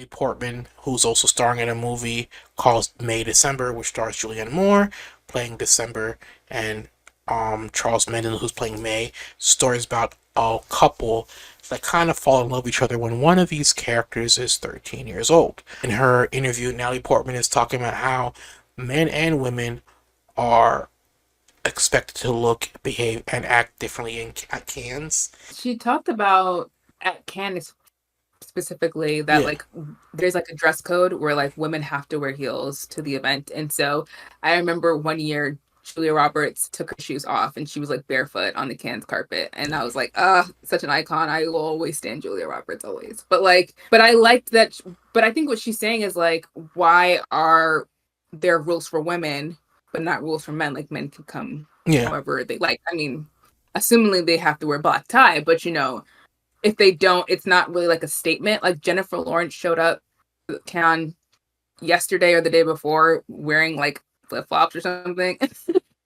Natalie Portman, who's also starring in a movie called May December, which stars Julianne Moore playing December, and Charles Menden, who's playing May. Stories about a couple that kind of fall in love with each other when one of these characters is 13 years old. In her interview, Natalie Portman is talking about how men and women are expected to look, behave, and act differently at cans. She talked about at Cannes specifically that Yeah, like there's like a dress code where like women have to wear heels to the event. And so I remember one year Julia Roberts took her shoes off and she was like barefoot on the Cannes carpet. And I was like, such an icon. I will always stand Julia Roberts always. But I liked that. But I think what she's saying is like, why are there rules for women, but not rules for men? Like men can come yeah, however they like. I mean, assumingly they have to wear black tie, but if they don't, it's not really like a statement. Like Jennifer Lawrence showed up can yesterday or the day before wearing like flip flops or something.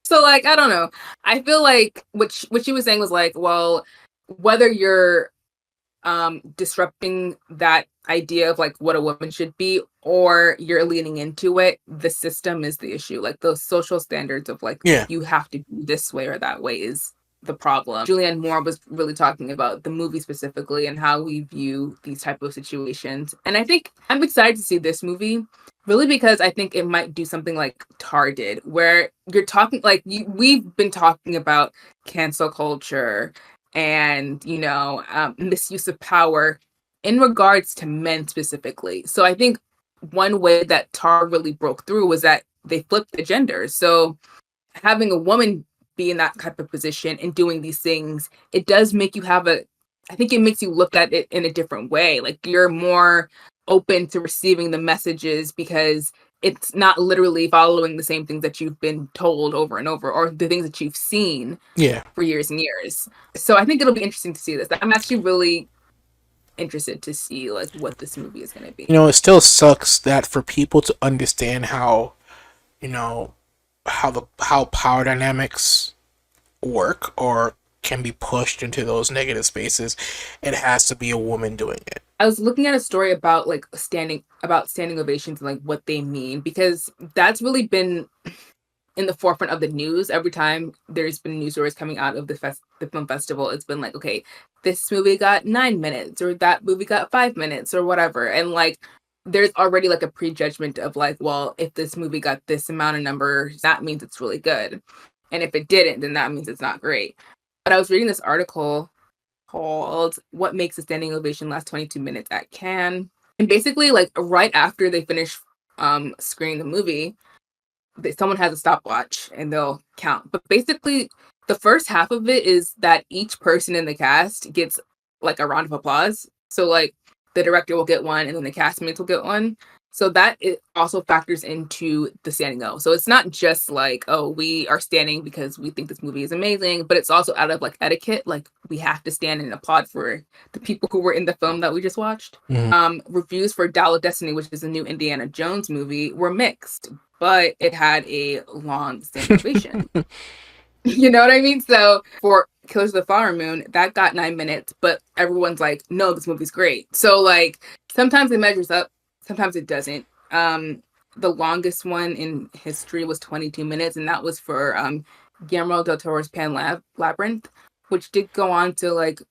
So like I don't know. I feel like what she was saying was like, well, whether you're disrupting that idea of like what a woman should be or you're leaning into it, the system is the issue. Like those social standards of like yeah. you have to be this way or that way is the problem. Julianne Moore was really talking about the movie specifically and how we view these type of situations. And I think I'm excited to see this movie really because I think it might do something like Tar did, where you're talking like we've been talking about cancel culture and misuse of power in regards to men specifically. So I think one way that Tar really broke through was that they flipped the genders. So having a woman be in that type of position and doing these things, it does make you I think it makes you look at it in a different way. Like you're more open to receiving the messages because it's not literally following the same things that you've been told over and over or the things that you've seen Yeah. for years and years. So I think it'll be interesting to see this. I'm actually really interested to see like what this movie is going to be. It still sucks that for people to understand how, you know, how power dynamics work or can be pushed into those negative spaces, it has to be a woman doing it. I was looking at a story about like standing ovations and like what they mean because that's really been in the forefront of the news every time there's been news stories coming out of the film festival. It's been like, okay, this movie got 9 minutes or that movie got 5 minutes or whatever, and like there's already like a prejudgment of like, well, if this movie got this amount of numbers, that means it's really good, and if it didn't, then that means it's not great. But I was reading this article called "What Makes a Standing Ovation Last 22 Minutes at Cannes," and basically, like right after they finish screening the movie, someone has a stopwatch and they'll count. But basically, the first half of it is that each person in the cast gets like a round of applause. So like the director will get one, and then the castmates will get one. So that it also factors into the standing O. So it's not just like, oh, we are standing because we think this movie is amazing, but it's also out of like etiquette. Like we have to stand and applaud for the people who were in the film that we just watched. Mm-hmm. Reviews for Dial of Destiny, which is a new Indiana Jones movie, were mixed, but it had a long standing ovation. You know what I mean? So for Killers of the Flower Moon, that got 9 minutes, but everyone's like, no, this movie's great. So like sometimes it measures up, sometimes it doesn't. The longest one in history was 22 minutes, and that was for Guillermo del Toro's Labyrinth, which did go on to like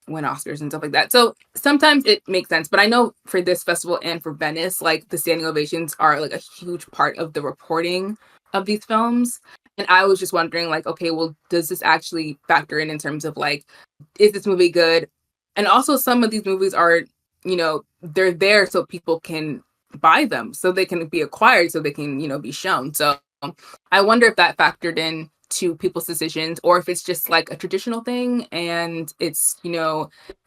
win Oscars and stuff like that. So sometimes it makes sense. But I know for this festival and for Venice, like the standing ovations are like a huge part of the reporting of these films. And I was just wondering, like, okay, well, does this actually factor in terms of like, is this movie good? And also, some of these movies are, they're there so people can buy them, so they can be acquired, so they can, be shown. So I wonder if that factored in to people's decisions or if it's just like a traditional thing and it's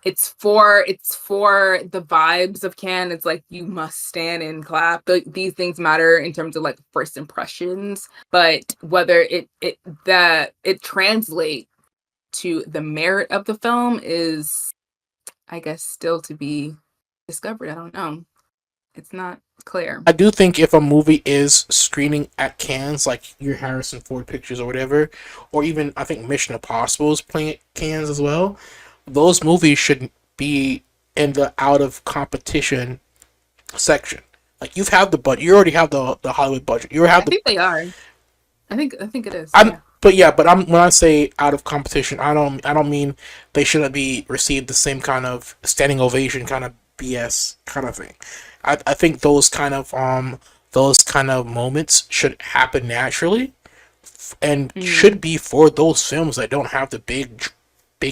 it's for the vibes of Cannes. It's like you must stand and clap. These things matter in terms of like first impressions, but whether it translates to the merit of the film is, I guess, still to be discovered. I don't know. It's not clear. I do think if a movie is screening at Cannes, like your Harrison Ford pictures or whatever, or even I think Mission Impossible is playing at Cannes as well, those movies should be in the out of competition section. Like you've had the budget, you already have the Hollywood budget. You have I the think they are. I think it is. I'm Yeah. but yeah, but I'm when I say out of competition, I don't mean they shouldn't be received the same kind of standing ovation kind of BS kind of thing. I think those kind of moments should happen naturally and Mm. should be for those films that don't have the big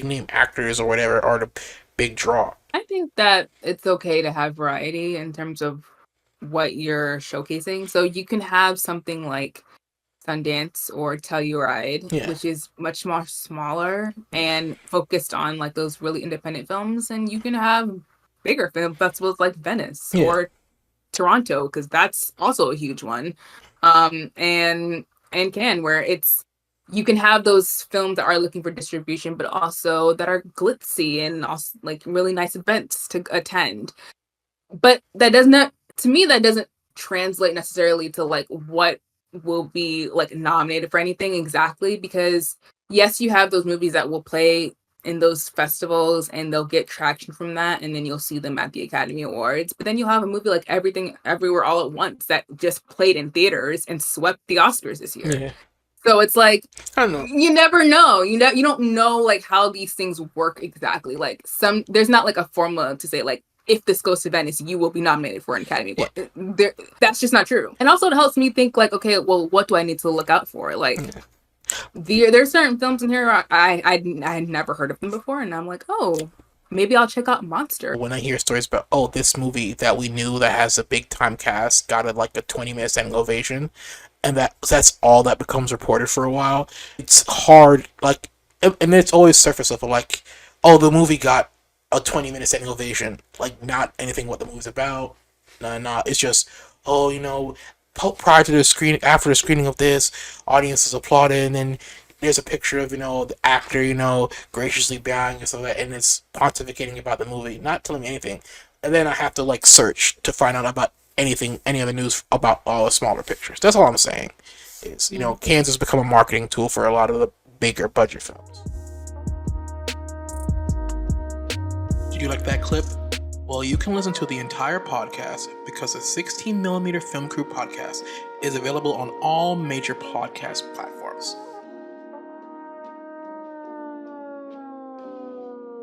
name actors or whatever or the big draw. I think that it's okay to have variety in terms of what you're showcasing. So you can have something like Sundance or Telluride, Yeah. which is much more smaller and focused on like those really independent films, and you can have bigger film festivals like Venice Yeah. or Toronto because that's also a huge one. And Cannes where it's you can have those films that are looking for distribution, but also that are glitzy and also like really nice events to attend. But that does not, to me, that doesn't translate necessarily to like what will be like nominated for anything exactly because yes, you have those movies that will play in those festivals and they'll get traction from that and then you'll see them at the Academy Awards. But then you'll have a movie like Everything Everywhere All at Once that just played in theaters and swept the Oscars this year. Yeah. So it's like I don't know. you never know. You don't know like how these things work exactly. Like some there's not like a formula to say like if this goes to Venice, you will be nominated for an Academy Yeah. Award. That's just not true. And also it helps me think like, okay, well, what do I need to look out for? Like Yeah. there's certain films in here I had never heard of them before, and I'm like, oh, maybe I'll check out Monster. When I hear stories about this movie that we knew that has a big time cast got like a 20-minute standing ovation, and that's all that becomes reported for a while. It's hard, like, and it's always surface level, like, oh, the movie got a 20-minute standing ovation, like not anything what the movie's about. No, no, it's just oh, prior to the screen, after the screening of this, audiences applauded, and then there's a picture of the actor graciously bowing and stuff like that, and it's pontificating about the movie, not telling me anything, and then I have to like search to find out about any other news about all the smaller pictures. That's all I'm saying. Is Mm. Kansas has become a marketing tool for a lot of the bigger budget films. Did you like that clip? Well, you can listen to the entire podcast because the 16mm Film Crew podcast is available on all major podcast platforms.